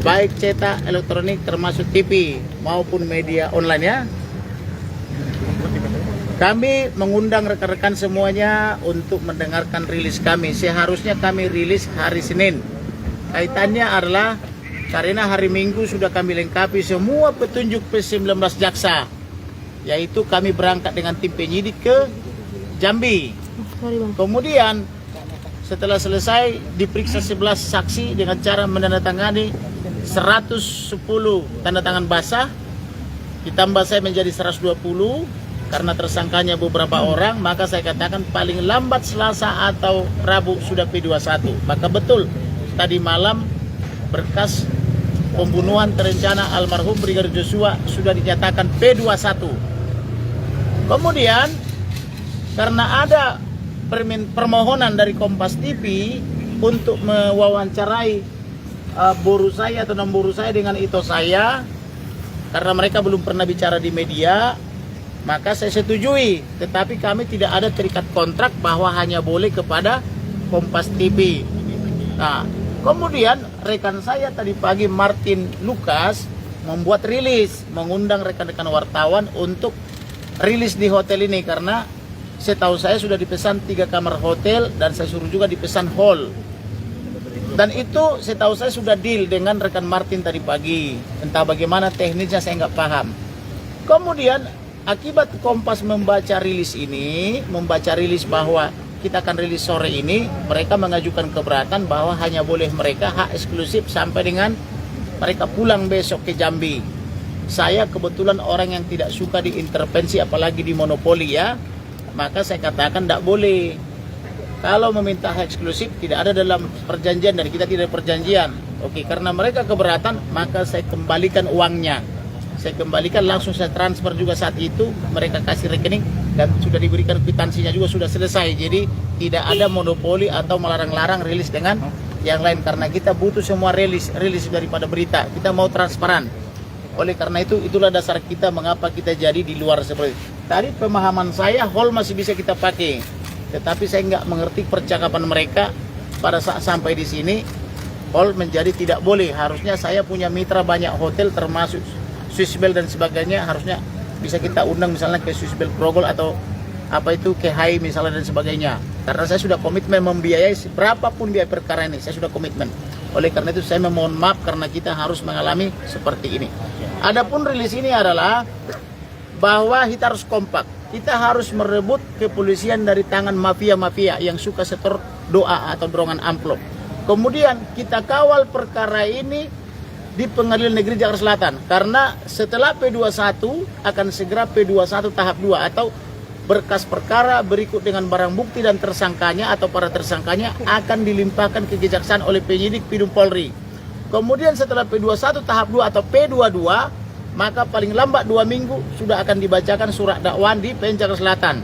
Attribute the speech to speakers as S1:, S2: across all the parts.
S1: baik cetak, elektronik, termasuk TV maupun media online ya. Kami mengundang rekan-rekan semuanya untuk mendengarkan rilis kami. Seharusnya kami rilis hari Senin. Kaitannya adalah karena hari Minggu sudah kami lengkapi semua petunjuk P19 Jaksa. Yaitu kami berangkat dengan tim penyidik ke Jambi. Kemudian setelah selesai diperiksa 11 saksi dengan cara menandatangani 110 tanda tangan basah. Ditambah saya menjadi 120. Karena tersangkanya beberapa orang, maka saya katakan paling lambat Selasa atau Rabu sudah P21. Maka betul, tadi malam berkas pembunuhan terencana almarhum Brigadir Joshua sudah dinyatakan P21. Kemudian, karena ada permohonan dari Kompas TV untuk mewawancarai boru saya atau nombor saya dengan Ito saya, karena mereka belum pernah bicara di media, maka saya setujui, tetapi kami tidak ada terikat kontrak bahwa hanya boleh kepada Kompas TV. Nah, kemudian rekan saya tadi pagi Martin Lucas membuat rilis, mengundang rekan-rekan wartawan untuk rilis di hotel ini karena setahu saya sudah dipesan 3 kamar hotel dan saya suruh juga dipesan hall. Dan itu setahu saya sudah deal dengan rekan Martin tadi pagi. Entah bagaimana teknisnya saya nggak paham. Kemudian akibat Kompas membaca rilis ini, membaca rilis bahwa kita akan rilis sore ini, mereka mengajukan keberatan bahwa hanya boleh mereka hak eksklusif sampai dengan mereka pulang besok ke Jambi. Saya kebetulan orang yang tidak suka diintervensi apalagi di monopoli ya, maka saya katakan tidak boleh. Kalau meminta hak eksklusif tidak ada dalam perjanjian dan kita tidak ada perjanjian. Oke, karena mereka keberatan, maka saya kembalikan uangnya. Saya kembalikan, langsung saya transfer juga saat itu, mereka kasih rekening dan sudah diberikan kwitansinya juga sudah selesai. Jadi tidak ada monopoli atau melarang-larang rilis dengan yang lain karena kita butuh semua rilis daripada berita. Kita mau transparan. Oleh karena itu, itulah dasar kita mengapa kita jadi di luar seperti itu. Tadi pemahaman saya hall masih bisa kita pakai, tetapi saya nggak mengerti percakapan mereka pada saat sampai di sini. Hall menjadi tidak boleh. Harusnya saya punya mitra banyak hotel termasuk Swissbell dan sebagainya, harusnya bisa kita undang misalnya ke Swissbell Grogol atau apa itu ke Hai misalnya dan sebagainya. Karena saya sudah komitmen membiayai berapapun biaya perkara ini, saya sudah komitmen. Oleh karena itu saya memohon maaf karena kita harus mengalami seperti ini. Adapun rilis ini adalah bahwa kita harus kompak. Kita harus merebut kepolisian dari tangan mafia-mafia yang suka setor doa atau dorongan amplop. Kemudian kita kawal perkara ini di Pengadilan Negeri Jakarta Selatan karena setelah P21 akan segera P21 tahap 2 atau berkas perkara berikut dengan barang bukti dan tersangkanya atau para tersangkanya akan dilimpahkan ke kejaksaan oleh penyidik Pidum Polri. Kemudian setelah P21 tahap 2 atau P22 maka paling lambat 2 minggu sudah akan dibacakan surat dakwaan di PN Jakarta Selatan.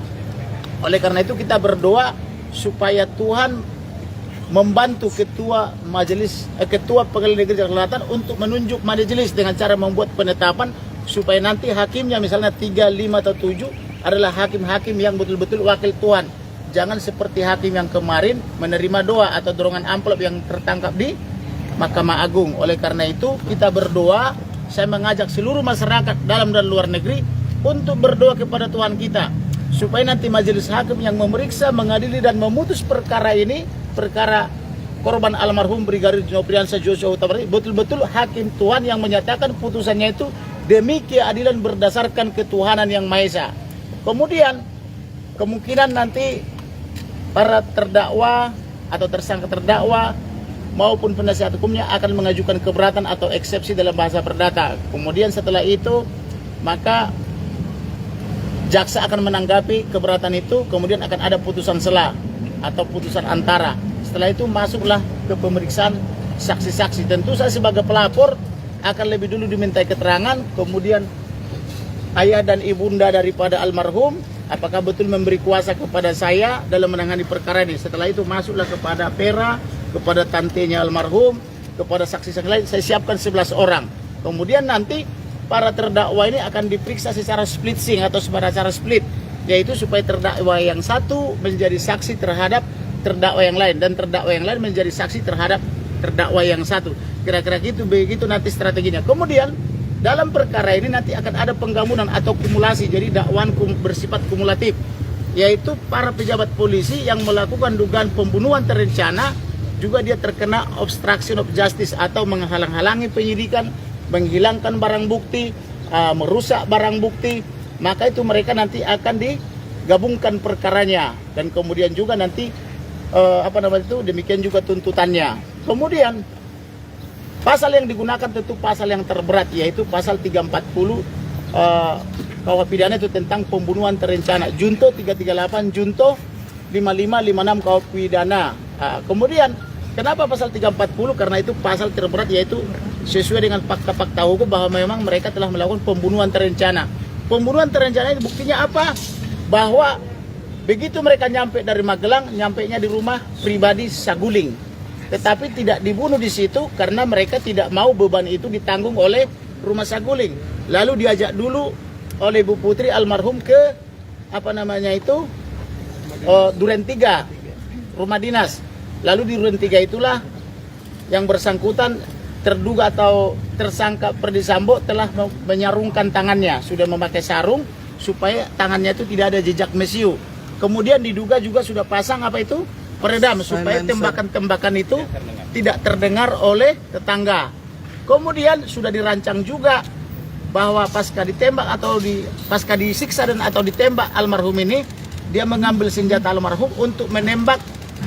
S1: Oleh karena itu kita berdoa supaya Tuhan membantu ketua Pengadilan Negeri Jakarta Selatan untuk menunjuk majelis dengan cara membuat penetapan supaya nanti hakimnya misalnya 3, 5 atau 7 adalah hakim-hakim yang betul-betul wakil Tuhan. Jangan seperti hakim yang kemarin menerima doa atau dorongan amplop yang tertangkap di Mahkamah Agung. Oleh karena itu kita berdoa, saya mengajak seluruh masyarakat dalam dan luar negeri untuk berdoa kepada Tuhan kita supaya nanti majelis hakim yang memeriksa, mengadili dan memutus perkara ini, perkara korban almarhum Brigadir Nofriansah Joshua Huta Barat, betul-betul hakim Tuhan yang menyatakan putusannya itu demi keadilan berdasarkan ketuhanan yang Maha Esa. Kemudian kemungkinan nanti para terdakwa atau tersangka terdakwa maupun penasihat hukumnya akan mengajukan keberatan atau eksepsi dalam bahasa perdata. Kemudian setelah itu maka jaksa akan menanggapi keberatan itu, kemudian akan ada putusan sela atau putusan antara. Setelah itu masuklah ke pemeriksaan saksi-saksi. Tentu saya sebagai pelapor akan lebih dulu dimintai keterangan, kemudian ayah dan ibunda daripada almarhum apakah betul memberi kuasa kepada saya dalam menangani perkara ini. Setelah itu masuklah kepada Pera, kepada tantenya almarhum, kepada saksi-saksi lain. Saya siapkan 11 orang. Kemudian nanti para terdakwa ini akan diperiksa secara splitsing atau secara split, yaitu supaya terdakwa yang satu menjadi saksi terhadap terdakwa yang lain dan terdakwa yang lain menjadi saksi terhadap terdakwa yang satu. Kira-kira gitu, begitu nanti strateginya. Kemudian dalam perkara ini nanti akan ada penggabungan atau kumulasi, jadi dakwaan bersifat kumulatif, yaitu para pejabat polisi yang melakukan dugaan pembunuhan terencana juga dia terkena obstruction of justice atau menghalang-halangi penyidikan, menghilangkan barang bukti, merusak barang bukti. Maka itu mereka nanti akan digabungkan perkaranya, dan kemudian juga nanti demikian juga tuntutannya. Kemudian pasal yang digunakan tentu pasal yang terberat, yaitu pasal 340 KUH pidana itu tentang pembunuhan terencana, junto 338, junto 55, 56 KUH pidana. Kemudian kenapa pasal 340? Karena itu pasal terberat, yaitu sesuai dengan fakta-fakta hukum bahwa memang mereka telah melakukan pembunuhan terencana. Pembunuhan terencana ini buktinya apa? Bahwa begitu mereka nyampe dari Magelang, nyampenya di rumah pribadi Saguling. Tetapi tidak dibunuh di situ karena mereka tidak mau beban itu ditanggung oleh rumah Saguling. Lalu diajak dulu oleh Bu Putri almarhum ke Duren 3, rumah dinas. Lalu di Duren 3 itulah yang bersangkutan terduga atau tersangka Ferdy Sambo telah menyarungkan tangannya, sudah memakai sarung supaya tangannya itu tidak ada jejak mesiu. Kemudian diduga juga sudah pasang peredam supaya tembakan-tembakan itu tidak terdengar oleh tetangga. Kemudian sudah dirancang juga bahwa pasca ditembak atau pasca disiksa dan atau ditembak almarhum ini, dia mengambil senjata almarhum untuk menembak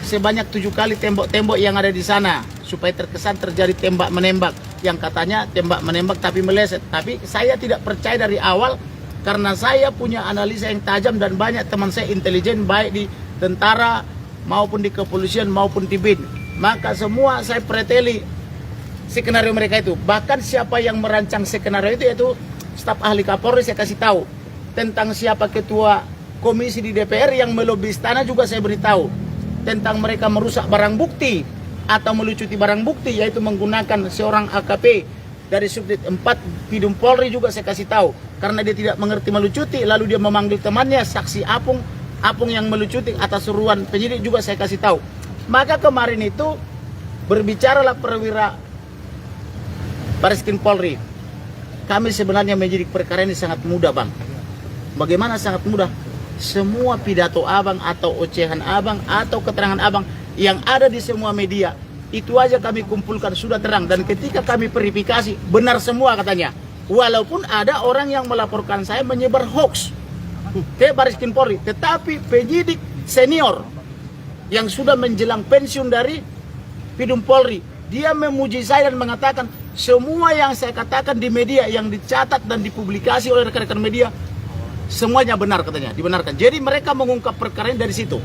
S1: sebanyak 7 kali tembok-tembok yang ada di sana supaya terkesan terjadi tembak menembak, yang katanya tembak menembak tapi meleset. Tapi saya tidak percaya dari awal karena saya punya analisa yang tajam dan banyak teman saya intelijen baik di tentara maupun di kepolisian maupun di BIN. Maka semua saya preteli skenario mereka itu. Bahkan siapa yang merancang skenario itu yaitu staf ahli Kapolri, saya kasih tahu. Tentang siapa ketua komisi di DPR yang melobi istana juga saya beritahu. Tentang mereka merusak barang bukti atau melucuti barang bukti, yaitu menggunakan seorang AKP dari Subdit 4 Bidum Polri juga saya kasih tahu. Karena dia tidak mengerti melucuti, lalu dia memanggil temannya saksi Apung yang melucuti atas seruan penyidik juga saya kasih tahu. Maka kemarin itu berbicaralah perwira Bariskin Polri. Kami sebenarnya menyidik perkara ini sangat mudah, Bang. Bagaimana sangat mudah? Semua pidato abang atau ocehan abang atau keterangan abang yang ada di semua media, itu aja kami kumpulkan sudah terang. Dan ketika kami verifikasi, benar semua katanya. Walaupun ada orang yang melaporkan saya menyebar hoax ke Bariskin Polri, tetapi penyidik senior yang sudah menjelang pensiun dari Bidum Polri, dia memuji saya dan mengatakan semua yang saya katakan di media, yang dicatat dan dipublikasi oleh rekan-rekan media, semuanya benar katanya, dibenarkan. Jadi mereka mengungkap perkara ini dari situ.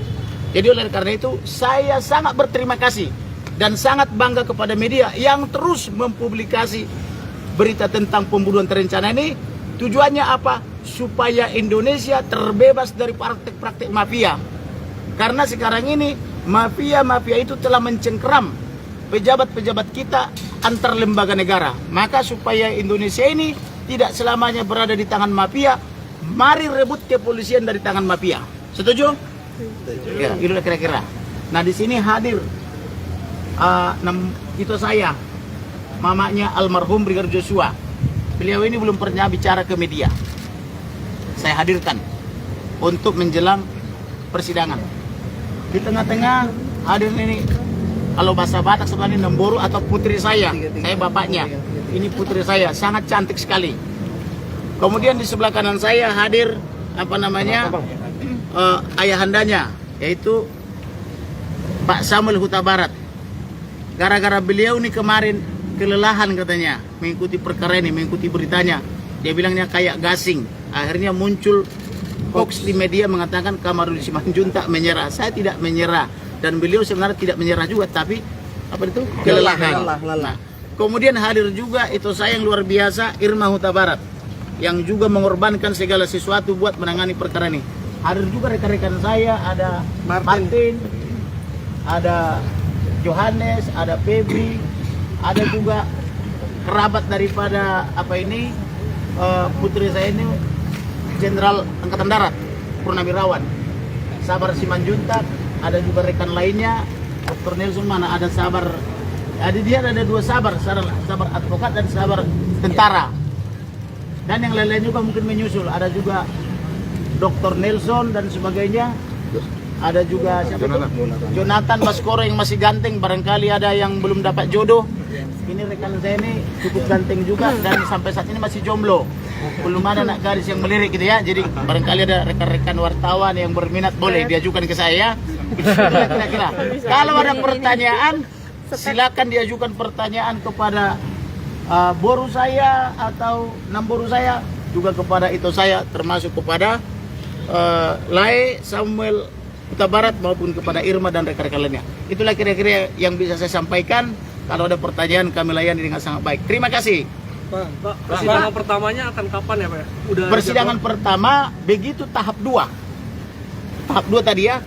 S1: Jadi oleh karena itu saya sangat berterima kasih dan sangat bangga kepada media yang terus mempublikasi berita tentang pembunuhan terencana ini. Tujuannya apa? Supaya Indonesia terbebas dari praktek-praktek mafia. Karena sekarang ini mafia-mafia itu telah mencengkeram pejabat-pejabat kita antar lembaga negara. Maka supaya Indonesia ini tidak selamanya berada di tangan mafia, mari rebut kepolisian dari tangan mafia. Setuju? Ya, itu kira-kira. Nah, di sini hadir itu saya, mamanya almarhum Brigadir Joshua. Beliau ini belum pernah bicara ke media. Saya hadirkan untuk menjelang persidangan. Di tengah-tengah hadir ini, kalau bahasa Batak sebenarnya Nemboro atau putri saya bapaknya. Ini putri saya, sangat cantik sekali. Kemudian di sebelah kanan saya hadir ayahandanya, yaitu Pak Samuel Huta Barat. Gara-gara beliau nih kemarin kelelahan katanya mengikuti perkara ini, mengikuti beritanya. Dia bilangnya kayak gasing. Akhirnya muncul hoax di media mengatakan Kamarudin Simanjuntak menyerah. Saya tidak menyerah dan beliau sebenarnya tidak menyerah juga, tapi kelelahan. Nah, kemudian hadir juga itu saya yang luar biasa, Irma Huta Barat, yang juga mengorbankan segala sesuatu buat menangani perkara ini. Hadir juga rekan-rekan saya, ada Martin, ada Johannes, ada Febri, ada juga kerabat daripada putri saya ini, Jenderal Angkatan Darat Purnawirawan Sabar Simanjuntak. Ada juga rekan lainnya, Dr. Nelson mana, ada Sabar dia ada dua sabar advokat dan sabar tentara. Dan yang lain-lain juga mungkin menyusul. Ada juga Dr. Nelson dan sebagainya. Ada juga siapa itu? Jonathan Baskoro yang masih ganteng. Barangkali ada yang belum dapat jodoh. Ini rekan saya ini cukup ganteng juga dan sampai saat ini masih jomblo. Belum ada anak gadis yang melirik gitu ya. Jadi barangkali ada rekan-rekan wartawan yang berminat boleh diajukan ke saya. Itulah kira-kira. Kalau ada pertanyaan, silakan diajukan pertanyaan kepada boru saya atau boru saya, juga kepada itu saya, termasuk kepada Lae, Samuel Huta Barat maupun kepada Irma dan rekan-rekan lainnya. Itulah kira-kira yang bisa saya sampaikan. Kalau ada pertanyaan kami layani dengan sangat baik. Terima kasih.
S2: Pak, persidangan pertamanya akan kapan ya Pak?
S1: Persidangan pertama begitu tahap 2. Tahap 2 tadi ya,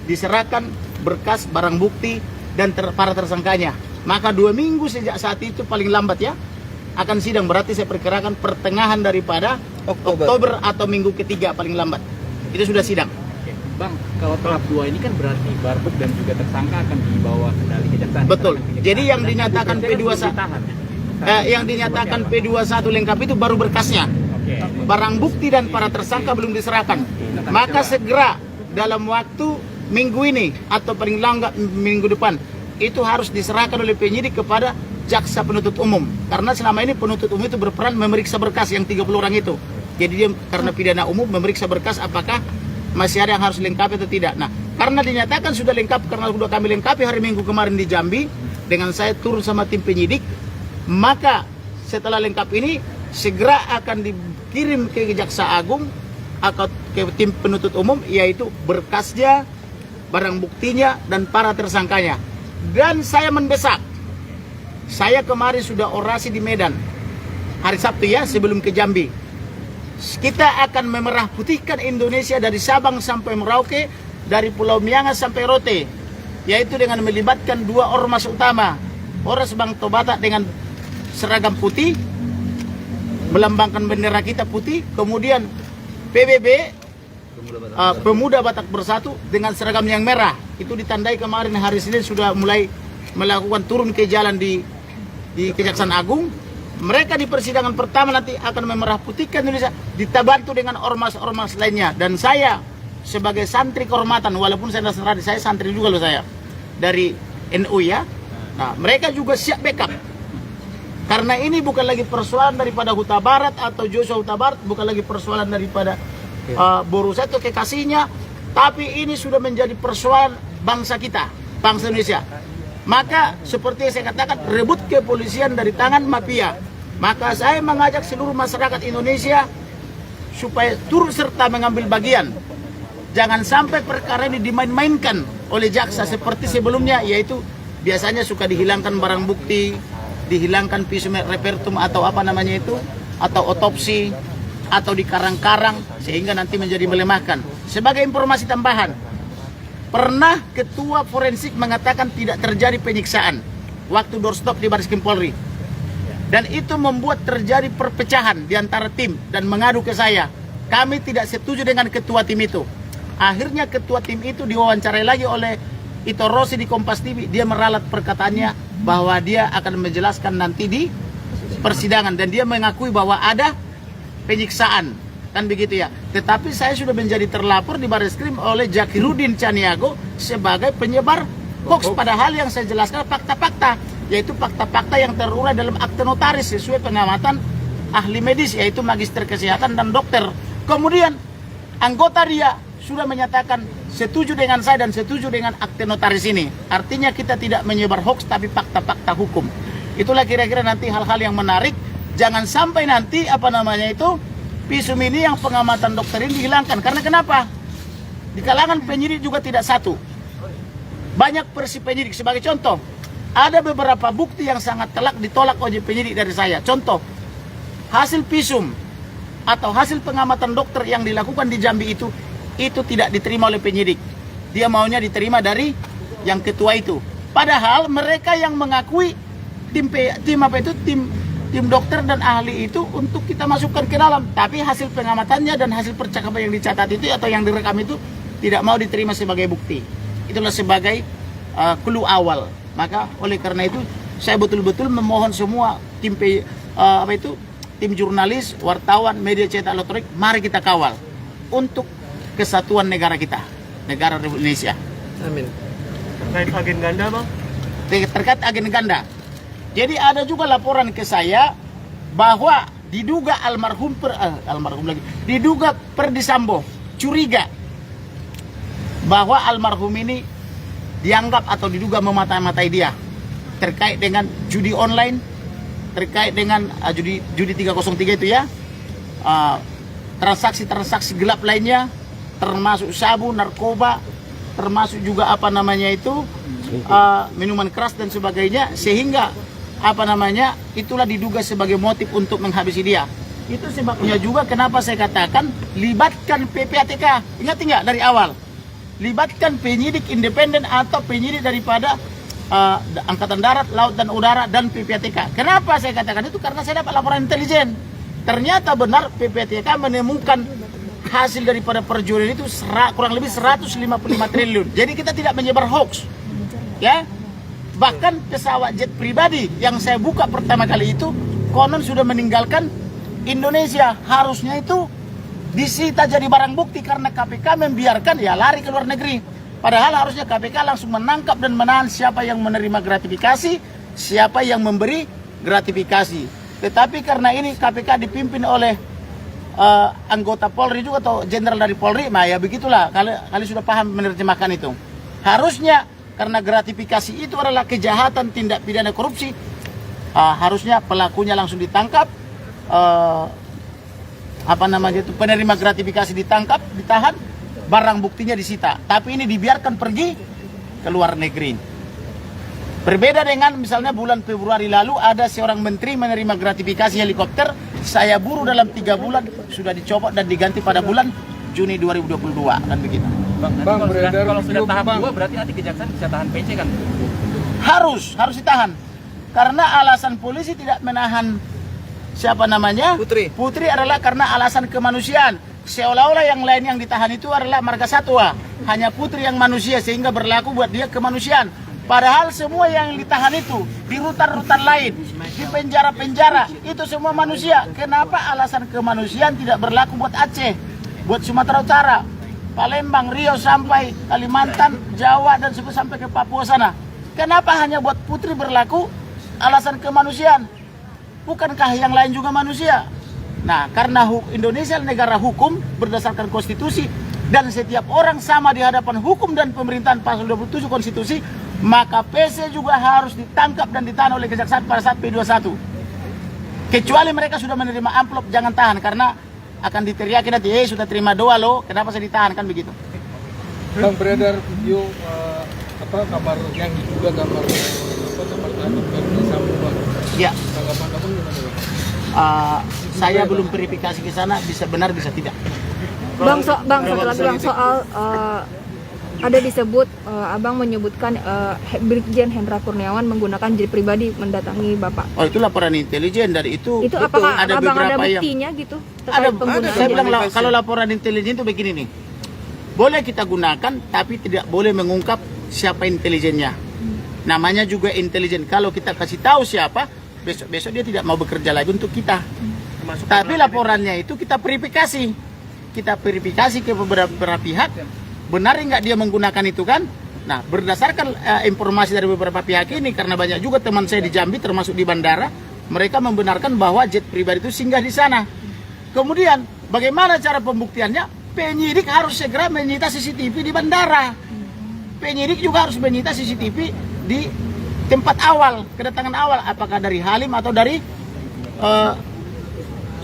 S1: diserahkan berkas barang bukti dan para tersangkanya. Maka 2 minggu sejak saat itu paling lambat ya akan sidang. Berarti saya perkirakan pertengahan daripada Oktober atau minggu ketiga paling lambat. Itu sudah sidang.
S3: Bang, kalau tahap 2 ini kan berarti Barbuk dan juga tersangka akan dibawa kendali kejaksaan.
S1: Betul. Jadi yang dinyatakan P21 yang dinyatakan P21 lengkap itu baru berkasnya. Barang bukti dan para tersangka belum diserahkan. Maka segera dalam waktu minggu ini atau paling lambat minggu depan itu harus diserahkan oleh penyidik kepada jaksa penuntut umum. Karena selama ini penuntut umum itu berperan memeriksa berkas yang 30 orang itu. Jadi dia karena pidana umum memeriksa berkas apakah masih ada yang harus lengkapi atau tidak. Nah, karena dinyatakan sudah lengkap, karena sudah kami lengkapi hari Minggu kemarin di Jambi, dengan saya turun sama tim penyidik, maka setelah lengkap ini, segera akan dikirim ke Jaksa Agung atau ke tim penuntut umum, yaitu berkasnya, barang buktinya, dan para tersangkanya. Dan saya mendesak, saya kemarin sudah orasi di Medan, hari Sabtu ya, sebelum ke Jambi. Kita akan memerah putihkan Indonesia dari Sabang sampai Merauke, dari Pulau Miangas sampai Rote, yaitu dengan melibatkan 2 ormas utama. Ormas Bang Tobatak dengan seragam putih, melambangkan bendera kita putih, kemudian PBB, Pemuda Batak Bersatu dengan seragam yang merah. Itu ditandai kemarin hari Senin sudah mulai melakukan turun ke jalan di Kejaksaan Agung. Mereka di persidangan pertama nanti akan memerah putihkan Indonesia, dibantu dengan ormas-ormas lainnya. Dan saya sebagai santri kehormatan, walaupun saya santri juga loh saya, dari NU ya. Nah, mereka juga siap backup. Karena ini bukan lagi persoalan daripada Huta Barat atau Joshua Huta Barat, bukan lagi persoalan daripada boru saya atau kekasihnya, tapi ini sudah menjadi persoalan bangsa kita, bangsa Indonesia. Maka seperti yang saya katakan, rebut kepolisian dari tangan mafia. Maka saya mengajak seluruh masyarakat Indonesia supaya turut serta mengambil bagian. Jangan sampai perkara ini dimain-mainkan oleh jaksa seperti sebelumnya, yaitu biasanya suka dihilangkan barang bukti, dihilangkan visum et repertum atau apa namanya itu, atau otopsi, atau dikarang-karang sehingga nanti menjadi melemahkan. Sebagai informasi tambahan, pernah ketua forensik mengatakan tidak terjadi penyiksaan waktu doorstop di Barreskrim Polri. Dan itu membuat terjadi perpecahan di antara tim dan mengadu ke saya. Kami tidak setuju dengan ketua tim itu. Akhirnya ketua tim itu diwawancarai lagi oleh Ito Rossi di Kompas TV. Dia meralat perkataannya bahwa dia akan menjelaskan nanti di persidangan. Dan dia mengakui bahwa ada penyiksaan. Kan begitu ya. Tetapi saya sudah menjadi terlapor di Barreskrim oleh Zakirudin Caniago sebagai penyebar hoax. Padahal yang saya jelaskan fakta-fakta, yaitu fakta-fakta yang terurai dalam akte notaris sesuai pengamatan ahli medis, yaitu magister kesehatan dan dokter. Kemudian anggota dia sudah menyatakan setuju dengan saya dan setuju dengan akte notaris ini. Artinya kita tidak menyebar hoax tapi fakta-fakta hukum. Itulah kira-kira nanti hal-hal yang menarik. Jangan sampai nanti visum ini yang pengamatan dokter ini dihilangkan. Karena kenapa? Di kalangan penyidik juga tidak satu. Banyak versi penyidik. Sebagai contoh, ada beberapa bukti yang sangat telak ditolak oleh penyidik dari saya. Contoh, hasil visum atau hasil pengamatan dokter yang dilakukan di Jambi itu tidak diterima oleh penyidik. Dia maunya diterima dari yang ketua itu. Padahal mereka yang mengakui tim dokter dan ahli itu untuk kita masukkan ke dalam. Tapi hasil pengamatannya dan hasil percakapan yang dicatat itu atau yang direkam itu tidak mau diterima sebagai bukti. Itulah sebagai clue awal. Maka oleh karena itu saya betul-betul memohon semua tim tim jurnalis, wartawan, media cetak elektronik, mari kita kawal untuk kesatuan negara kita, negara Republik Indonesia.
S2: Amin.
S4: Terkait agen ganda bang?
S1: Terkait agen ganda. Jadi ada juga laporan ke saya bahwa diduga diduga Ferdy Sambo curiga bahwa almarhum ini dianggap atau diduga memata-matai dia terkait dengan judi online, terkait dengan judi 303 itu ya, transaksi-transaksi gelap lainnya, termasuk sabu, narkoba, termasuk juga minuman keras dan sebagainya, sehingga itulah diduga sebagai motif untuk menghabisi dia. Itu sebabnya juga kenapa saya katakan libatkan PPATK. Ingat nggak dari awal? Libatkan penyidik independen atau penyidik daripada Angkatan Darat, Laut dan Udara dan PPATK. Kenapa saya katakan itu? Karena saya dapat laporan intelijen. Ternyata benar PPATK menemukan hasil daripada perjudian itu kurang lebih 155 triliun. Jadi kita tidak menyebar hoax. Ya. Bahkan pesawat jet pribadi yang saya buka pertama kali itu konon sudah meninggalkan Indonesia. Harusnya itu disita jadi barang bukti karena KPK membiarkan ya lari ke luar negeri. Padahal harusnya KPK langsung menangkap dan menahan siapa yang menerima gratifikasi, siapa yang memberi gratifikasi. Tetapi karena ini KPK dipimpin oleh anggota Polri juga atau jenderal dari Polri, nah ya begitulah. Kalian sudah paham menerjemahkan itu. Harusnya karena gratifikasi itu adalah kejahatan tindak pidana korupsi, harusnya pelakunya langsung ditangkap, penerima gratifikasi ditangkap, ditahan, barang buktinya disita. Tapi ini dibiarkan pergi ke luar negeri. Berbeda dengan misalnya bulan Februari lalu ada seorang menteri menerima gratifikasi helikopter, saya buruh dalam 3 bulan, sudah dicopot dan diganti pada bulan Juni 2022 kan begitu.
S3: Bang, kalau sudah tahap 2 berarti nanti kejaksaan bisa tahan PC kan?
S1: Harus ditahan. Karena alasan polisi tidak menahan Putri adalah karena alasan kemanusiaan. Seolah-olah yang lain yang ditahan itu adalah marga satwa. Hanya Putri yang manusia sehingga berlaku buat dia kemanusiaan. Padahal semua yang ditahan itu di rutan-rutan lain, di penjara-penjara, itu semua manusia. Kenapa alasan kemanusiaan tidak berlaku buat Aceh, buat Sumatera Utara, Palembang, Riau sampai Kalimantan, Jawa dan sampai ke Papua sana? Kenapa hanya buat Putri berlaku alasan kemanusiaan? Bukankah yang lain juga manusia? Nah, karena Indonesia negara hukum berdasarkan konstitusi dan setiap orang sama di hadapan hukum dan pemerintahan pasal 27 konstitusi, maka PC juga harus ditangkap dan ditahan oleh kejaksaan pada saat P21. Kecuali mereka sudah menerima amplop, jangan tahan karena akan diteriaki nanti, sudah terima doa loh, kenapa saya ditahan, kan begitu.
S5: Bang, beredar video kamar yang diduga kamar tahanan Ferdy Sambo, Bang.
S1: Ya.
S5: Tanggapan abang gimana, Bang?
S1: Saya belum verifikasi ke sana, bisa benar bisa tidak.
S6: Bang, satu lagi Bang, soal ada disebut abang menyebutkan Brigjen Hendra Kurniawan menggunakan jet pribadi mendatangi Bapak.
S1: Oh, itu laporan intelijen dari itu.
S6: Itu apakah
S1: ada
S6: abang ada
S1: beberapa
S6: buktinya gitu?
S1: Ada. Saya bilang kalau
S4: verifikasi.
S1: laporan intelijen itu begini nih. Boleh kita gunakan tapi tidak boleh mengungkap siapa intelijennya. Namanya juga intelijen. Kalau kita kasih tahu siapa, besok dia tidak mau bekerja lagi untuk kita. Tapi laporannya itu kita verifikasi. Kita verifikasi ke beberapa pihak. Benar nggak dia menggunakan itu kan? Nah, berdasarkan informasi dari beberapa pihak ini, karena banyak juga teman saya di Jambi termasuk di bandara, mereka membenarkan bahwa jet pribadi itu singgah di sana. Kemudian bagaimana cara pembuktiannya? Penyidik harus segera menyita CCTV di bandara. Penyidik juga harus menyita CCTV di tempat awal, kedatangan awal, apakah dari Halim atau dari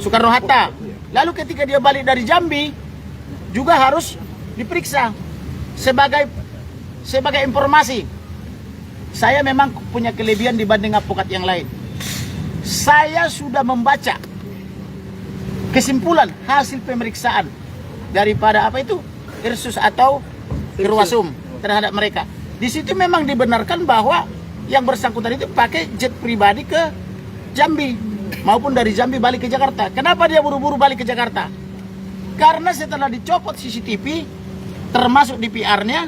S1: Soekarno-Hatta. Lalu ketika dia balik dari Jambi juga harus diperiksa. Sebagai informasi, saya memang punya kelebihan dibanding advokat yang lain. Saya sudah membaca kesimpulan hasil pemeriksaan daripada Irsus atau Irwasum terhadap mereka. Di situ memang dibenarkan bahwa yang bersangkutan itu pakai jet pribadi ke Jambi maupun dari Jambi balik ke Jakarta. Kenapa dia buru-buru balik ke Jakarta? Karena setelah dicopot CCTV termasuk di PR-nya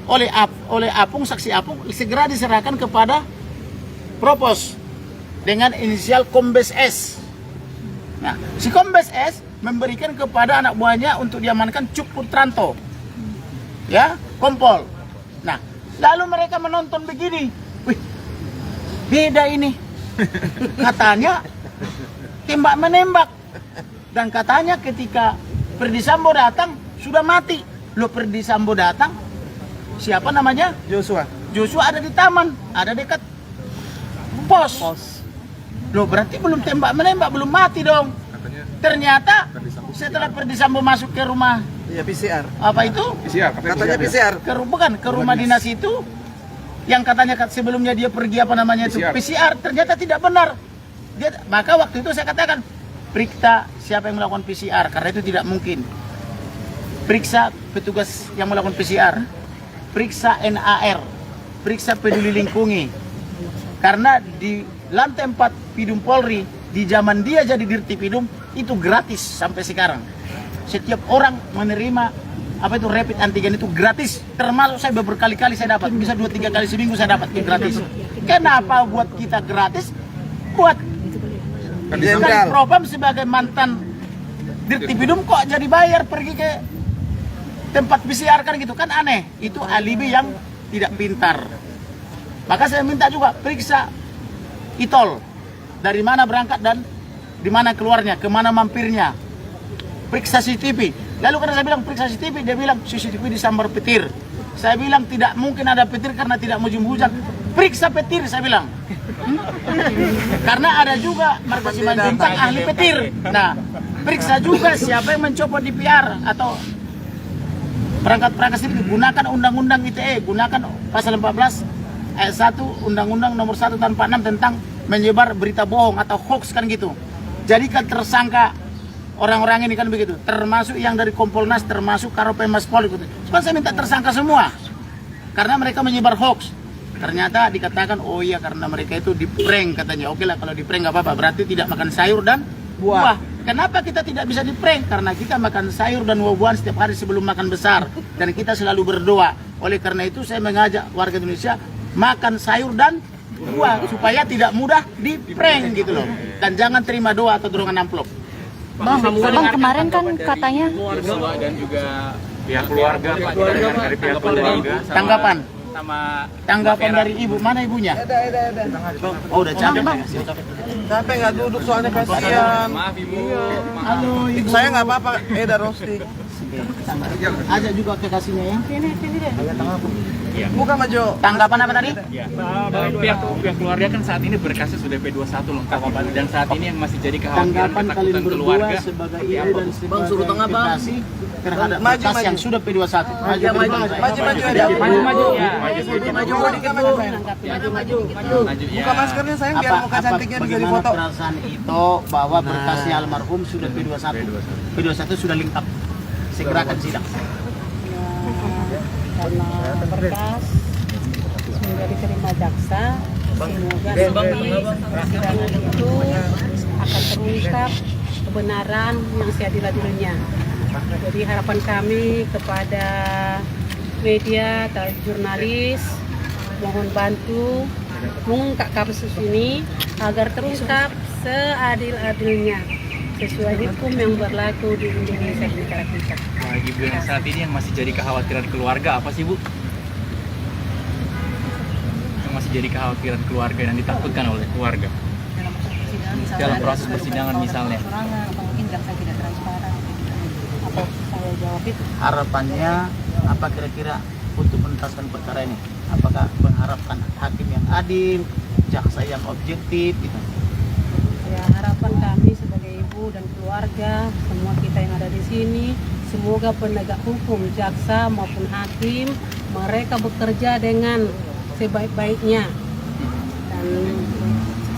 S1: oleh Apung, saksi Apung, segera diserahkan kepada propos dengan inisial Kombes S. Nah, si Kombes S memberikan kepada anak buahnya untuk diamankan Cuk Putranto, ya, kompol. Nah, lalu mereka menonton begini, wih, beda ini, katanya tembak menembak, dan katanya ketika Ferdi Sambo datang sudah mati. Loh, Ferdi Sambo datang, siapa namanya?
S4: Joshua.
S1: Joshua ada di taman, ada dekat pos. Loh, berarti belum tembak menembak, belum mati dong. Ternyata setelah Ferdi Sambo masuk ke rumah,
S4: Iya, PCR.
S1: apa itu?
S4: Katanya PCR.
S1: Bukan, ke rumah dinas itu, yang katanya sebelumnya dia pergi apa namanya itu PCR, ternyata tidak benar. Maka waktu itu saya katakan, periksa siapa yang melakukan PCR, karena itu tidak mungkin. Periksa petugas yang melakukan PCR, periksa NAR, periksa peduli lingkungi. Karena di lantai 4 Pidum Polri, di zaman dia jadi Dirti Pidum, itu gratis sampai sekarang. Setiap orang menerima apa itu rapid antigen itu gratis. Termasuk saya berkali-kali saya dapat, bisa 2-3 kali seminggu saya dapat itu gratis. Kenapa buat kita gratis? Buat kan Propam sebagai mantan Dirti Pidum kok jadi bayar pergi ke tempat PCR kan gitu kan aneh. Itu alibi yang tidak pintar. Maka saya minta juga periksa Itol, dari mana berangkat dan di mana keluarnya, kemana mampirnya. Periksa CCTV. Lalu karena saya bilang periksa CCTV, dia bilang CCTV disambar petir. Saya bilang tidak mungkin ada petir karena tidak musim hujan. Periksa petir, saya bilang. Karena ada juga Marco Simanjuntak ahli petir. Nah, periksa juga siapa yang mencopot di PR atau perangkat-perangkat sini. Gunakan undang-undang ITE, gunakan pasal 14 ayat 1 Undang-Undang nomor 1 tahun 46 tentang menyebar berita bohong atau hoax kan gitu. Jadikan tersangka orang-orang ini kan begitu, termasuk yang dari Kompolnas, termasuk Karopenmas Polri gitu. Cuma saya minta tersangka semua karena mereka menyebar hoax. Ternyata dikatakan oh iya karena mereka itu di prank katanya. Oke lah kalau di prank nggak apa-apa, berarti tidak makan sayur dan buah. Kenapa kita tidak bisa di prank? Karena kita makan sayur dan buah-buahan setiap hari sebelum makan besar dan kita selalu berdoa. Oleh karena itu saya mengajak warga Indonesia makan sayur dan buah supaya tidak mudah di prank gitu loh. Dan jangan terima doa atau dorongan amplop.
S6: Bang kemarin kan katanya
S3: Joshua dan juga pihak keluarga, Pak, kita dengar dari pihak keluarga.
S1: Tanggapan
S3: Sama
S1: dari ibu, mana ibunya? Oh udah capek.
S4: Capek nggak duduk soalnya kasihan.
S3: Maaf Ibu.
S1: Halo ibu.
S4: Saya nggak apa-apa, roasting.
S1: Ajak juga kekasihnya ya.
S4: Bukan Majo.
S1: Tanggapan apa tadi?
S3: Ya. Pihak keluarga kan saat ini berkasnya sudah P21 lengkap dan saat ini yang masih jadi kekhawatiran
S1: Tanggapan kalian
S3: ketakutan
S1: berdua
S3: keluarga.
S1: sebagai ibu dan sebagai kekasih terhadap
S4: Maju,
S1: berkas
S4: maju.
S1: yang sudah P21. Maju
S4: Maju dikit, Bu.
S3: Maju ya.
S4: Buka maskernya sayang biar muka cantiknya bisa
S1: bagaimana
S4: difoto.
S1: perasaan Ito bahwa berkasnya almarhum sudah P21. P21 sudah lengkap. Segerakan sidang.
S7: Karena berkas sudah diterima jaksa, semoga persidangan itu akan terungkap kebenaran yang seadil-adilnya. Jadi harapan kami kepada media atau jurnalis mohon bantu mengungkap kasus ini agar terungkap seadil-adilnya sesuai hukum yang berlaku di Indonesia di negara kita.
S3: Bagi Ibu yang saat ini yang masih jadi kekhawatiran keluarga apa sih Bu? Yang masih jadi kekhawatiran keluarga dan ditakutkan oleh keluarga dalam proses persidangan misalnya.
S7: Atau mungkin jaksa tidak transparan. Apa saya jawab itu?
S1: Harapannya apa kira-kira untuk menuntaskan perkara ini? Apakah mengharapkan hakim yang adil, jaksa yang objektif gitu?
S7: Ya, harapan kami sebagai ibu dan keluarga, semua kita yang ada di sini, semoga penegak hukum, jaksa maupun hakim, mereka bekerja dengan sebaik-baiknya dan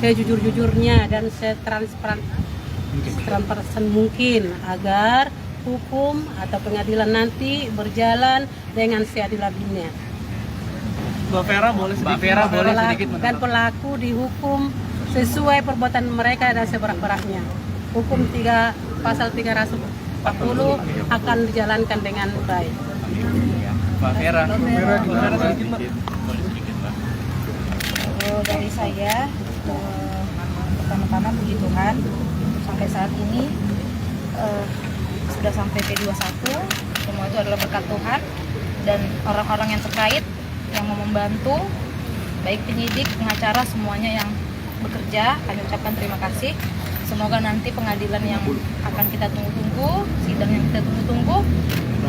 S7: sejujur-jujurnya dan setransparan mungkin agar hukum atau pengadilan nanti berjalan dengan seadil-adilnya.
S2: Mbak Vera boleh sedikit.
S7: Dan pelaku dihukum sesuai perbuatan mereka dan seberat-beratnya. Hukum pasal 340 akan dijalankan dengan baik.
S3: Mbak Vera.
S5: Vera gimana?
S3: Boleh sedikit Mbak.
S8: Kalau dari saya, pertama-tama puji Tuhan, sampai saat ini sudah sampai P21. Semua itu adalah berkat Tuhan dan orang-orang yang terkait yang mau membantu, baik penyidik, pengacara, semuanya yang bekerja, kami ucapkan terima kasih. Semoga nanti pengadilan yang akan kita tunggu-tunggu, sidang yang kita tunggu-tunggu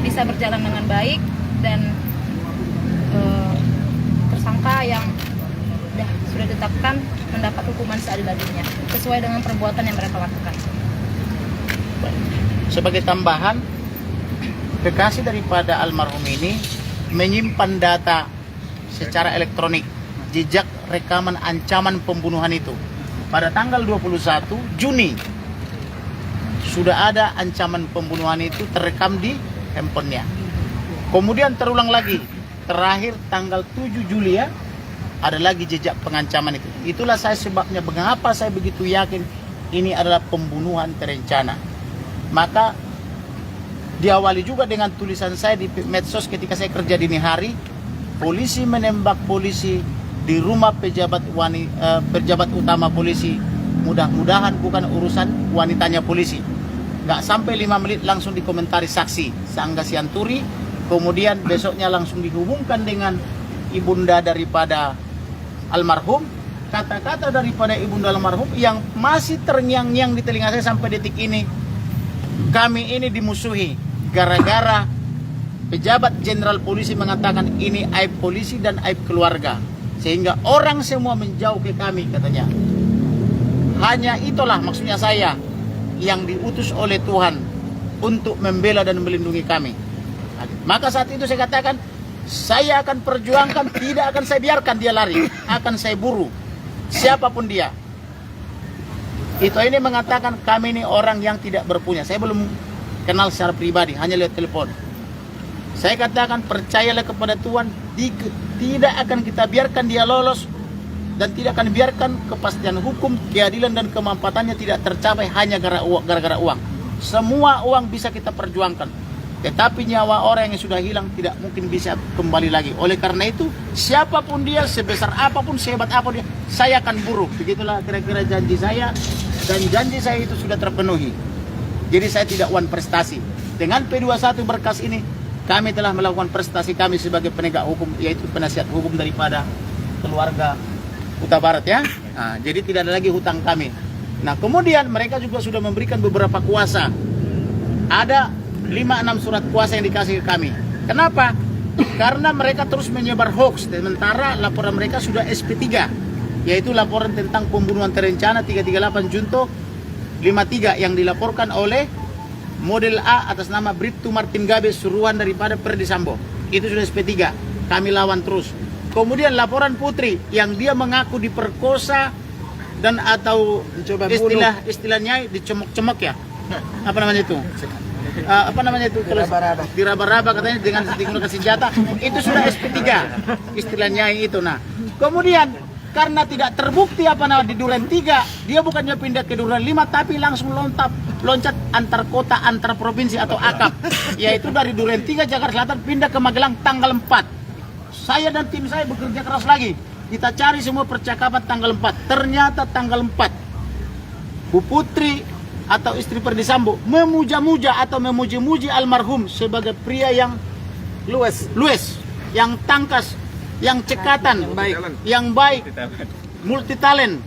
S8: bisa berjalan dengan baik dan tersangka yang sudah ditetapkan mendapat hukuman seadil-adilnya sesuai dengan perbuatan yang mereka lakukan.
S1: Sebagai tambahan, kekasih daripada almarhum ini menyimpan data secara elektronik jejak rekaman ancaman pembunuhan itu. Pada tanggal 21 Juni sudah ada ancaman pembunuhan itu terekam di handphonenya. Kemudian terulang lagi, terakhir tanggal 7 Juli ya, ada lagi jejak pengancaman itu. Itulah saya sebabnya mengapa saya begitu yakin ini adalah pembunuhan terencana. Maka diawali juga dengan tulisan saya di medsos ketika saya kerja dini hari, polisi menembak polisi di rumah pejabat utama polisi. Mudah-mudahan bukan urusan wanitanya polisi. Nggak sampai 5 menit langsung dikomentari saksi Sangga Sianturi. Kemudian besoknya langsung dihubungkan dengan ibunda daripada almarhum. Kata-kata daripada ibunda almarhum yang masih terngiang-ngiang di telinga saya sampai detik ini. Kami ini dimusuhi gara-gara pejabat jenderal polisi mengatakan ini aib polisi dan aib keluarga. Sehingga orang semua menjauh ke kami katanya. Hanya itulah maksudnya saya yang diutus oleh Tuhan untuk membela dan melindungi kami. Maka saat itu saya katakan, saya akan perjuangkan, tidak akan saya biarkan dia lari, akan saya buru siapapun dia. Itu ini mengatakan kami ini orang yang tidak berpunya. Saya belum kenal secara pribadi, hanya lihat telepon. Saya katakan percayalah kepada Tuhan, tidak akan kita biarkan dia lolos dan tidak akan biarkan kepastian hukum, keadilan dan kemampatannya tidak tercapai hanya gara-gara uang. Semua uang bisa kita perjuangkan, tetapi nyawa orang yang sudah hilang tidak mungkin bisa kembali lagi. Oleh karena itu, siapapun dia, sebesar apapun, sehebat apapun dia, saya akan buru. Begitulah kira-kira janji saya, dan janji saya itu sudah terpenuhi. Jadi saya tidak wan prestasi. Dengan P21 berkas ini, kami telah melakukan prestasi kami sebagai penegak hukum, yaitu penasihat hukum daripada keluarga Huta Barat ya. Nah, jadi tidak ada lagi hutang kami. Nah, kemudian mereka juga sudah memberikan beberapa kuasa. Ada 5-6 surat kuasa yang dikasih ke kami. Kenapa? Karena mereka terus menyebar hoax. Sementara laporan mereka sudah SP3, yaitu laporan tentang pembunuhan terencana 338 Junto 53 yang dilaporkan oleh model A atas nama Bribtu Martin Gabe, suruhan daripada Ferdi Sambo. Itu sudah SP3. Kami lawan terus. Kemudian laporan Putri yang dia mengaku diperkosa dan atau istilahnya dicemok-cemok ya. Apa namanya itu? Apa namanya itu? Diraba-raba katanya dengan digunakan senjata. Itu sudah SP3 istilahnya itu. Nah, kemudian karena tidak terbukti di Duren 3, dia bukannya pindah ke Duren 5 tapi langsung loncat antar kota, antar provinsi atau akap, yaitu dari Duren 3 Jakarta Selatan pindah ke Magelang tanggal 4. Saya dan tim saya bekerja keras lagi. Kita cari semua percakapan tanggal 4. Ternyata tanggal 4 Bu Putri atau istri Ferdi Sambo memuja-muja atau memuji-muji almarhum sebagai pria yang luwes, yang tangkas, yang cekatan, yang baik, multi talent,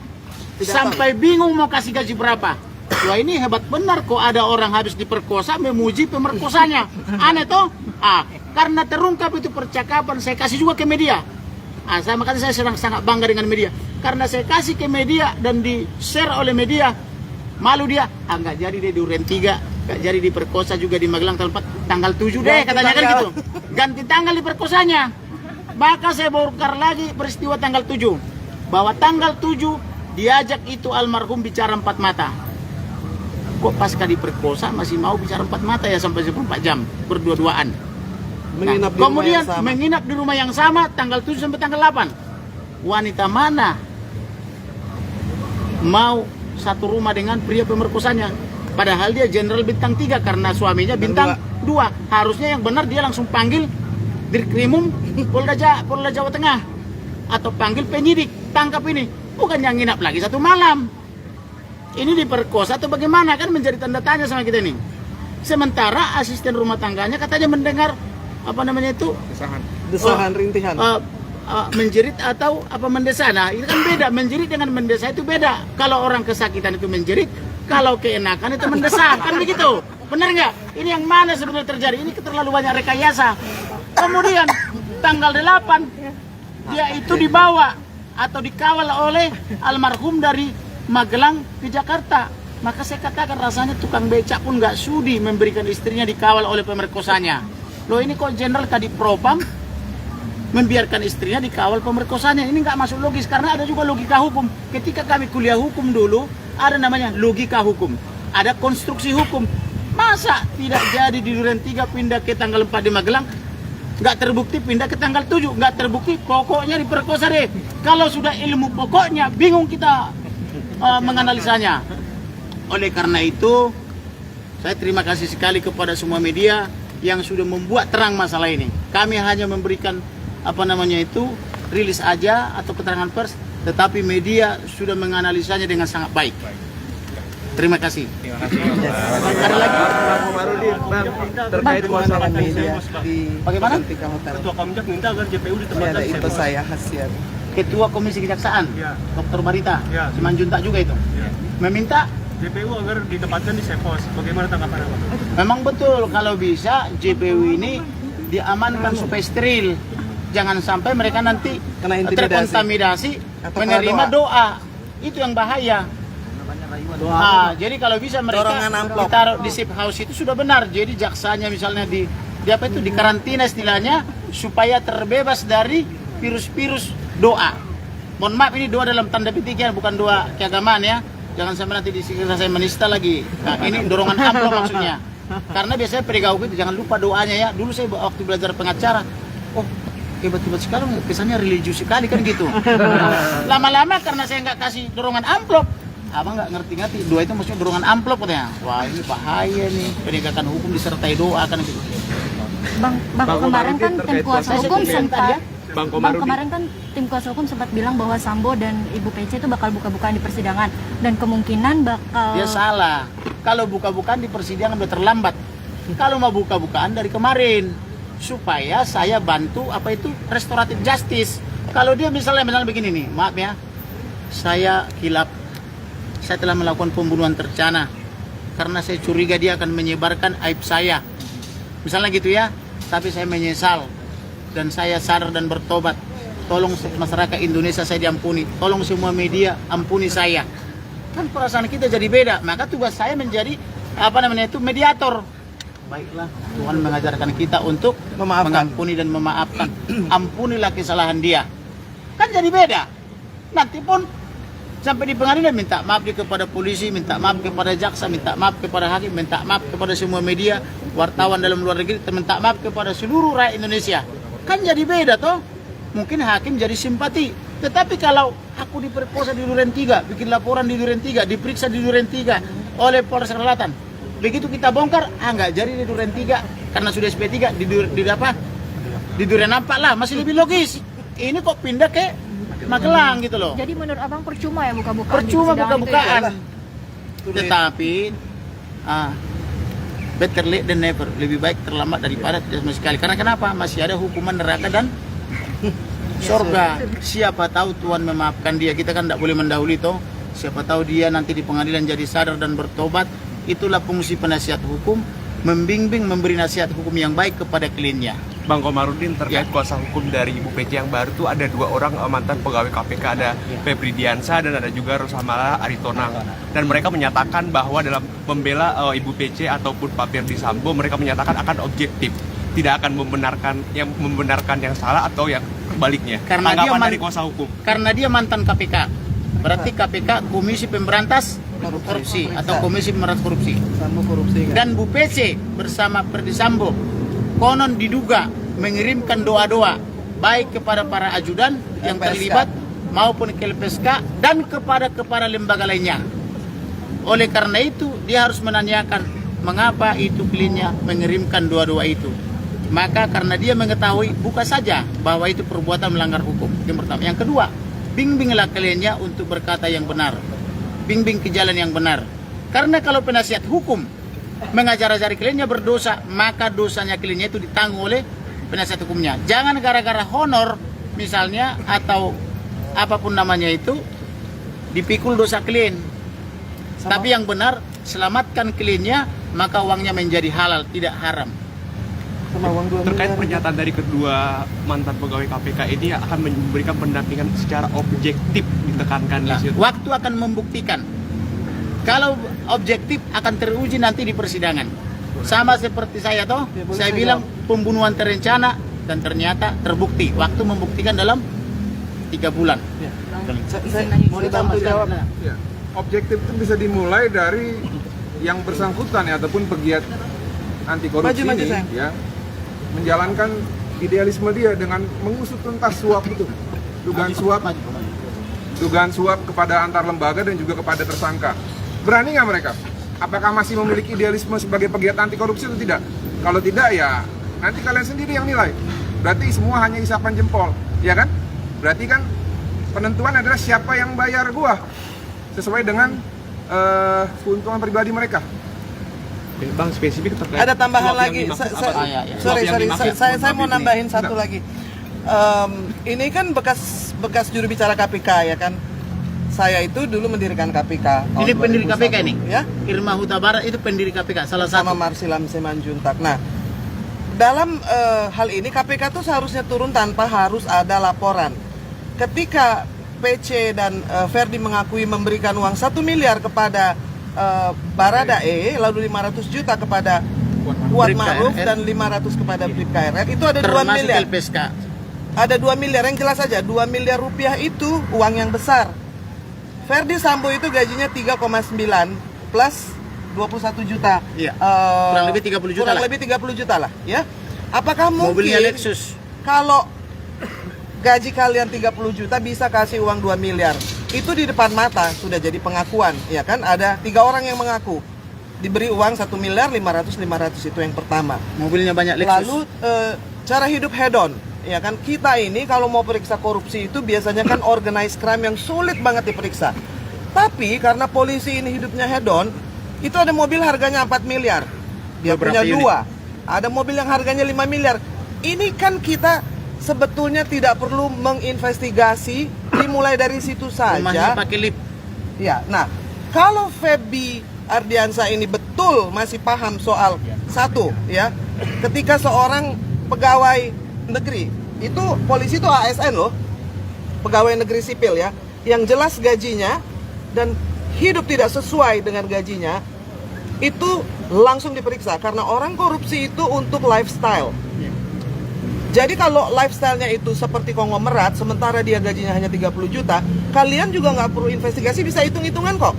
S1: sampai bingung mau kasih gaji berapa. Wah, ini hebat benar kok ada orang habis diperkosa memuji pemerkosanya. Aneh toh? Karena terungkap itu percakapan, saya makanya saya sangat bangga dengan media. Karena saya kasih ke media dan di-share oleh media, malu dia. Nggak jadi deh Duren 3, nggak jadi diperkosa juga di Magelang tanggal 7 deh katanya kan gitu. Ganti tanggal diperkosanya. Maka saya bongkar lagi peristiwa tanggal 7. Bahwa tanggal 7 diajak itu almarhum bicara 4 mata. Kok pasca diperkosa masih mau bicara 4 mata ya sampai 24 jam berdua-duaan. Kemudian menginap di rumah yang sama tanggal 7 sampai tanggal 8. Wanita mana mau satu rumah dengan pria pemerkosanya? Padahal dia jenderal bintang 3 karena suaminya bintang 2. Harusnya yang benar dia langsung panggil Dirkrimum Polda Jawa Tengah. atau panggil penyidik, tangkap ini. Bukan yang nginap lagi 1 malam. Ini diperkosa atau bagaimana, kan menjadi tanda tanya sama kita ini. Sementara asisten rumah tangganya katanya mendengar apa namanya itu
S4: Desahan rintihan.
S1: menjerit atau apa mendesah. Nah itu kan beda, menjerit dengan mendesah itu beda. Kalau orang kesakitan itu menjerit, kalau keenakan itu mendesah, kan begitu. Benar nggak? Ini yang mana sebenarnya terjadi? Ini terlalu banyak rekayasa. Kemudian tanggal 8 dia itu dibawa atau dikawal oleh almarhum dari Magelang ke Jakarta. Maka saya katakan rasanya tukang becak pun nggak sudi memberikan istrinya dikawal oleh pemerkosanya. Loh ini kok Jenderal Kadipropam membiarkan istrinya dikawal pemerkosanya? Ini nggak masuk logis, karena ada juga logika hukum. Ketika kami kuliah hukum dulu, ada namanya logika hukum, ada konstruksi hukum. Masa tidak jadi di Duren 3 pindah ke tanggal 4 di Magelang, nggak terbukti pindah ke tanggal 7, nggak terbukti pokoknya diperkosa deh. Kalau sudah ilmu pokoknya, bingung kita menganalisanya. Oleh karena itu, saya terima kasih sekali kepada semua media yang sudah membuat terang masalah ini. Kami hanya memberikan apa namanya itu rilis aja atau keterangan pers, tetapi media sudah menganalisanya dengan sangat baik. Terima kasih. Ada lagi?
S4: Bang Komarudin, Bang, terkait masalah media di
S1: Bagaimana?
S4: Cantika Hotel.
S2: Ketua Komjak minta agar JPU
S4: Ini
S2: ditempatkan
S4: ada
S2: di
S4: itu
S2: Sepos.
S4: saya Hasian.
S1: Ketua Komisi Kejaksaan,
S2: Ya.
S1: Dr. Barita,
S2: Ya.
S1: Simanjuntak juga itu,
S2: Ya.
S1: meminta.
S2: JPU agar ditempatkan di Sepos. Bagaimana tanggapan Abang?
S1: Memang betul, kalau bisa JPU ini diamankan supaya steril. Jangan sampai mereka nanti
S4: Kena intimidasi.
S1: terkontaminasi
S4: Atau
S1: menerima
S4: kena
S1: doa. Itu yang bahaya. Jadi kalau bisa mereka
S4: Dorongan amplop.
S1: ditaruh di safe house itu sudah benar. Jadi jaksanya misalnya di apa itu di karantina istilahnya, supaya terbebas dari virus-virus doa. Mohon maaf, ini doa dalam tanda petik ya, bukan doa keagamaan ya. Jangan sampai nanti dikira saya menista lagi. Nah, ini dorongan amplop maksudnya. Karena biasanya penegak hukum itu jangan lupa doanya ya. Dulu saya waktu belajar pengacara, oh hebat-hebat sekali, kesannya religius sekali kan gitu. Lama-lama karena saya nggak kasih dorongan amplop, abang nggak ngerti-ngerti. Doa itu maksudnya dorongan amplop katanya. Wah ini bahaya nih, penegakan hukum disertai doa kan gitu.
S8: Bang kemarin kan tim kuasa
S1: Saya
S8: hukum
S1: setuju yang tadi
S8: sempat
S1: ya.
S8: Bang kemarin kan tim kuasa hukum sempat bilang bahwa Sambo dan Ibu PC itu bakal buka-bukaan di persidangan dan kemungkinan bakal
S1: Dia salah. Kalau buka-bukaan di persidangan udah terlambat. Kalau mau buka-bukaan dari kemarin, supaya saya bantu apa itu restoratif justice. Kalau dia misalnya begini nih, maaf ya, saya hilap, saya telah melakukan pembunuhan terencana karena saya curiga dia akan menyebarkan aib saya, misalnya gitu ya. Tapi saya menyesal dan saya sadar dan bertobat. Tolong masyarakat Indonesia saya diampuni. Tolong semua media ampuni saya. Kan perasaan kita jadi beda. Maka tugas saya menjadi apa namanya itu mediator. Baiklah, Tuhan mengajarkan kita untuk mengampuni dan memaafkan. Ampunilah kesalahan dia. Kan jadi beda. Nanti pun sampai di pengadilan minta maaf kepada polisi, minta maaf kepada jaksa, minta maaf kepada hakim, minta maaf kepada semua media, wartawan dalam luar negeri, minta maaf kepada seluruh rakyat Indonesia. Kan jadi beda toh. Mungkin hakim jadi simpati. Tetapi kalau aku diperkosa di Duren 3, bikin laporan di Duren 3, diperiksa di Duren 3 oleh Polres Selatan, begitu kita bongkar, nggak jadi di Duren 3 karena sudah SP3 di Duren 4 lah, masih lebih logis. Ini kok pindah ke Magelang gitu loh.
S6: Jadi menurut abang percuma ya buka-bukaan?
S1: Percuma
S6: di persidangan
S1: buka-bukaan.
S6: itu ya?
S1: Tetapi better late than never. Lebih baik terlambat daripada tidak sama sekali. Karena kenapa? Masih ada hukuman neraka dan surga. Siapa tahu Tuhan memaafkan dia. Kita kan tidak boleh mendahului toh. Siapa tahu dia nanti di pengadilan jadi sadar dan bertobat. Itulah fungsi penasihat hukum, membimbing, memberi nasihat hukum yang baik kepada kliennya.
S9: Bang Komarudin, terkait kuasa hukum dari Ibu PC yang baru tuh ada 2 orang mantan pegawai KPK, ada Febri Diansa dan ada juga Rosamala Aritonang. Dan mereka menyatakan bahwa dalam membela Ibu PC ataupun Pak Ferdi Sambo, mereka menyatakan akan objektif, tidak akan membenarkan yang salah atau yang sebaliknya.
S1: Karena dia
S9: Tanggapan dari kuasa hukum.
S1: Karena dia mantan KPK. Berarti KPK Komisi Pemberantas Korupsi atau Komisi Pemberantas Korupsi.
S4: Sambo korupsi kan?
S1: Dan Bu PC bersama Ferdi Sambo konon diduga mengirimkan doa-doa baik kepada para ajudan yang
S4: LPSK.
S1: terlibat maupun ke LPSK dan kepada lembaga lainnya. Oleh karena itu dia harus menanyakan mengapa itu kliennya mengirimkan doa-doa itu. maka karena dia mengetahui, buka saja bahwa itu perbuatan melanggar hukum. Yang pertama. Yang kedua, bimbinglah kliennya untuk berkata yang benar, bimbing ke jalan yang benar. Karena kalau penasihat hukum mengajar-ajari kliennya berdosa, maka dosanya kliennya itu ditanggung oleh penasihat hukumnya. Jangan gara-gara honor misalnya atau apapun namanya itu dipikul dosa klien. Tapi yang benar, selamatkan kliennya, maka uangnya menjadi halal, tidak haram.
S9: Terkait pernyataan dari kedua mantan pegawai KPK ini akan memberikan pendampingan secara objektif, ditekankan di situ.
S1: Waktu akan membuktikan. Kalau objektif akan teruji nanti di persidangan. Sama seperti saya toh, saya bilang pembunuhan terencana dan ternyata terbukti. Waktu membuktikan dalam 3 bulan.
S4: Saya mau dibantu jawab.
S5: Ya. Objektif itu bisa dimulai dari yang bersangkutan ya, ataupun pegiat anti korupsi
S4: Maju,
S5: ini
S4: sayang.
S5: ya, menjalankan idealisme dia dengan mengusut tuntas suap itu, dugaan suap kepada antar lembaga dan juga kepada tersangka. Berani nggak mereka? Apakah masih memiliki idealisme sebagai pegiat anti korupsi atau tidak? Kalau tidak ya nanti kalian sendiri yang nilai. Berarti semua hanya isapan jempol, ya kan? Berarti kan penentuan adalah siapa yang bayar gua sesuai dengan keuntungan pribadi mereka.
S9: Bang, spesifik terkait
S4: Ada tambahan
S9: suap yang
S4: lagi.
S9: dimaksud apa?
S4: Sorry,
S9: Suap yang dimaksud.
S4: saya mau nambahin satu lagi. Ini kan bekas juru bicara KPK ya kan. Saya itu dulu mendirikan KPK.
S1: Ini pendiri KPK ini?
S4: Ya.
S1: Irma Huta Barat itu pendiri KPK, salah
S4: Sama
S1: satu.
S4: Marsilam Simanjuntak. Nah, dalam hal ini KPK tuh seharusnya turun tanpa harus ada laporan. Ketika PC dan Ferdi mengakui memberikan uang 1 miliar kepada Baradae, lalu 500 juta kepada Kuat Ma'ruf dan 500 kepada Bribka RR, itu ada 2
S1: Termasuk
S4: miliar.
S1: LPSK.
S4: Ada 2 miliar, yang jelas saja 2 miliar rupiah itu uang yang besar. Ferdi Sambo itu gajinya 3,9 plus 21 juta.
S1: Iya. Kurang lebih 30 juta
S4: Kurang
S1: lah.
S4: lebih 30 juta lah, ya. Apakah mungkin
S1: Mobilnya Lexus.
S4: kalau gaji kalian 30 juta bisa kasih uang 2 miliar? Itu di depan mata sudah jadi pengakuan, ya kan? Ada 3 orang yang mengaku diberi uang 1 miliar 500 itu yang pertama.
S1: Mobilnya banyak Lexus.
S4: Lalu cara hidup hedon, ya kan? Kita ini kalau mau periksa korupsi itu biasanya kan organized crime yang sulit banget diperiksa. Tapi karena polisi ini hidupnya hedon, itu ada mobil harganya 4 miliar. Dia
S1: Beberapa
S4: punya
S1: unit.
S4: 2. Ada mobil yang harganya 5 miliar. Ini kan kita sebetulnya tidak perlu menginvestigasi, dimulai dari situ
S1: Rumahnya
S4: saja.
S1: pakai lift.
S4: Ya, nah, kalau Feby Ardiansa ini betul masih paham soal satu, ya, ketika seorang pegawai negeri, itu polisi itu ASN loh, pegawai negeri sipil ya, yang jelas gajinya dan hidup tidak sesuai dengan gajinya, itu langsung diperiksa karena orang korupsi itu untuk lifestyle. Jadi kalau lifestyle-nya itu seperti konglomerat, sementara dia gajinya hanya 30 juta, kalian juga nggak perlu investigasi, bisa hitung-hitungan kok.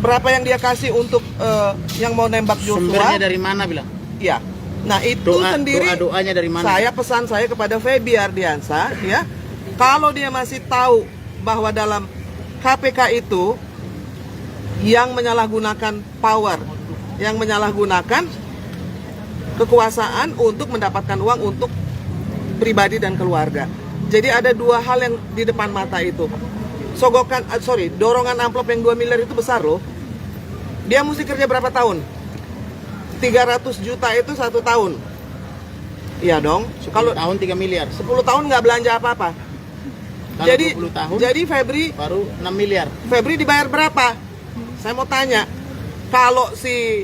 S4: Berapa yang dia kasih untuk yang mau nembak Joshua?
S1: Sumbernya dari mana bilang?
S4: Ya. Nah itu sendiri,
S1: doanya dari mana?
S4: pesan saya kepada Feby Ardiansa, ya, kalau dia masih tahu bahwa dalam KPK itu yang menyalahgunakan power, yang menyalahgunakan kekuasaan untuk mendapatkan uang untuk pribadi dan keluarga. Jadi ada 2 hal yang di depan mata itu. Dorongan amplop yang 2 miliar itu besar loh. Dia mesti kerja berapa tahun? 300 juta itu 1 tahun. Iya dong.
S1: Kalau tahun 3 miliar.
S4: 10 tahun nggak belanja apa-apa.
S1: Kalau
S4: Jadi
S1: 20 tahun
S4: jadi Febri
S1: baru 6 miliar.
S4: Febri dibayar berapa? Saya mau tanya. Kalau si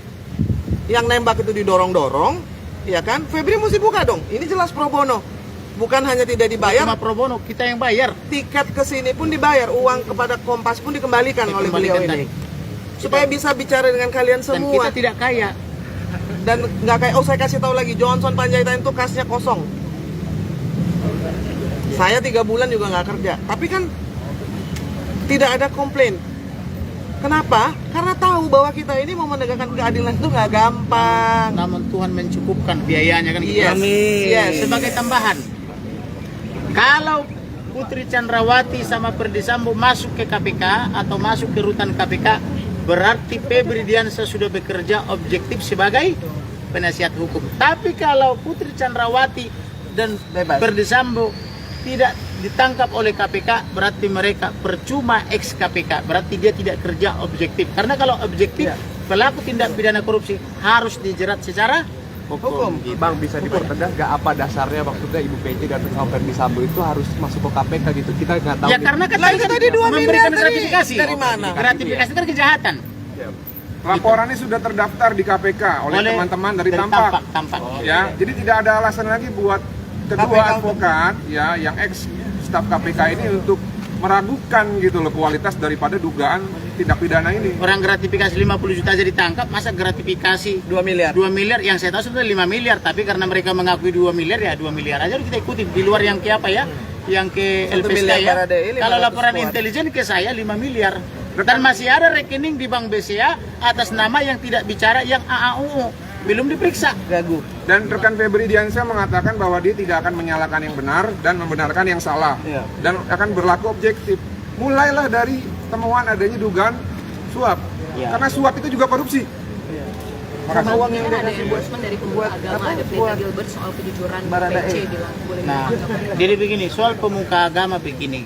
S4: yang nembak itu didorong-dorong, ya kan? Febri mesti buka dong. Ini jelas pro bono. Bukan hanya tidak dibayar,
S1: Cuma pro bono, kita yang bayar.
S4: tiket ke sini pun dibayar, uang kepada Kompas pun dikembalikan oleh beliau ini. Supaya bisa bicara dengan kalian
S1: Dan
S4: semua.
S1: kita tidak kaya.
S4: Dan nggak kayak, saya kasih tahu lagi, Johnson Panjaitan itu kasnya kosong. Saya 3 bulan juga nggak kerja, tapi kan tidak ada komplain. Kenapa? Karena tahu bahwa kita ini mau menegakkan keadilan itu nggak gampang.
S1: Namun Tuhan mencukupkan biayanya kan gitu.
S4: Yes. Yes.
S1: Sebagai tambahan, kalau Putri Chandrawati sama Ferdi Sambo masuk ke KPK atau masuk ke rutan KPK, berarti Febri Diansyah sudah bekerja objektif sebagai penasihat hukum. Tapi kalau Putri Chandrawati dan
S4: Bebas.
S1: Ferdy Sambo tidak ditangkap oleh KPK, berarti mereka percuma ex KPK, berarti dia tidak kerja objektif. Karena kalau objektif, pelaku tindak pidana korupsi harus dijerat secara hukum. Gitu.
S9: Bang, bisa dipertegas gak apa dasarnya maksudnya Ibu Pece dan Ferdy Sambo itu harus masuk ke KPK gitu? Kita nggak tahu.
S1: Ya
S9: gitu.
S1: karena kan
S4: Lah, itu tadi 2 miliar
S1: memberikan
S4: tadi
S1: gratifikasi.
S4: dari mana?
S1: Gratifikasi kan kejahatan.
S5: Laporannya sudah terdaftar di KPK oleh teman-teman dari Tampak.
S1: Tampak.
S5: Ya, jadi tidak ada alasan lagi buat kedua
S4: KPK
S5: advokat ya yang ex staf KPK ini untuk meragukan gitu loh kualitas daripada dugaan tindak pidana ini.
S1: Orang gratifikasi 50 juta aja ditangkap, masa gratifikasi
S4: 2 miliar.
S1: 2 miliar, yang saya tahu sebenarnya 5 miliar, tapi karena mereka mengakui 2 miliar, ya 2 miliar aja kita ikuti. Di luar yang ke apa ya? Yang ke
S4: 1
S1: LPSK
S4: miliar
S1: ya.
S4: Baradae, 500
S1: Kalau laporan
S4: kuat.
S1: intelijen ke saya 5 miliar. Dan masih ada rekening di Bank BCA atas nama yang tidak bicara, yang AAUU. Belum diperiksa.
S4: Gagu.
S5: Dan rekan Febri Diansyah mengatakan bahwa dia tidak akan menyalahkan yang benar dan membenarkan yang salah.
S4: Iya.
S5: Dan akan berlaku objektif. Mulailah dari temuan adanya dugaan suap.
S1: Iya.
S5: Karena suap itu juga korupsi.
S4: Sama uang yang dia
S8: Ada
S4: kasih buat
S8: endorsement dari pemuka agama, ada Pelita Gilbert soal kejujuran
S4: Baradae.
S8: PC bilang boleh
S1: Nah,
S8: ditangkap.
S1: jadi begini, soal pemuka agama begini.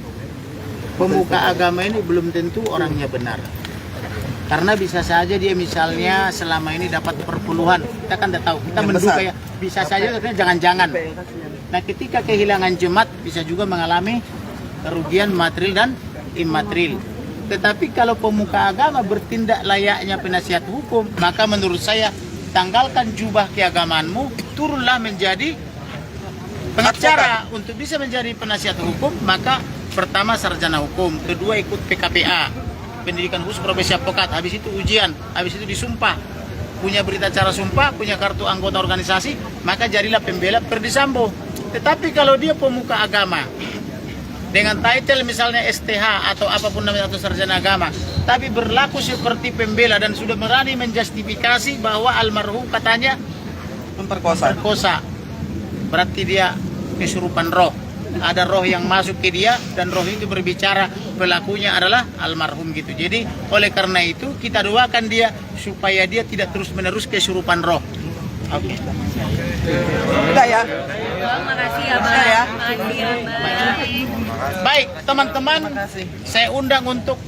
S1: Pemuka agama ini belum tentu orangnya benar. Karena bisa saja dia misalnya selama ini dapat perpuluhan, kita kan tidak tahu, kita
S4: Yang
S1: menduga
S4: besar.
S1: ya, bisa saja katanya jangan-jangan. Nah ketika kehilangan jemaat bisa juga mengalami kerugian material dan imaterial. Tetapi kalau pemuka agama bertindak layaknya penasihat hukum, maka menurut saya tanggalkan jubah keagamanmu, turunlah menjadi pengacara. Untuk bisa menjadi penasihat hukum, maka pertama sarjana hukum, kedua ikut PKPA, pendidikan khusus profesi advokat, habis itu ujian, habis itu disumpah, punya berita acara sumpah, punya kartu anggota organisasi, maka jadilah pembela Ferdy Sambo. Tetapi kalau dia pemuka agama dengan title misalnya STH atau apapun namanya atau sarjana agama, tapi berlaku seperti pembela dan sudah berani menjustifikasi bahwa almarhum katanya perkosa, berarti dia kesurupan roh. Ada roh yang masuk ke dia dan roh itu berbicara pelakunya adalah almarhum gitu. Jadi oleh karena itu kita doakan dia supaya dia tidak terus menerus kesurupan roh. Oke.
S4: Udah ya.
S8: Makasih ya,
S4: Udah ya.
S8: Makasih ya, Bang.
S1: Baik teman-teman,
S4: Terima kasih.
S1: saya undang untuk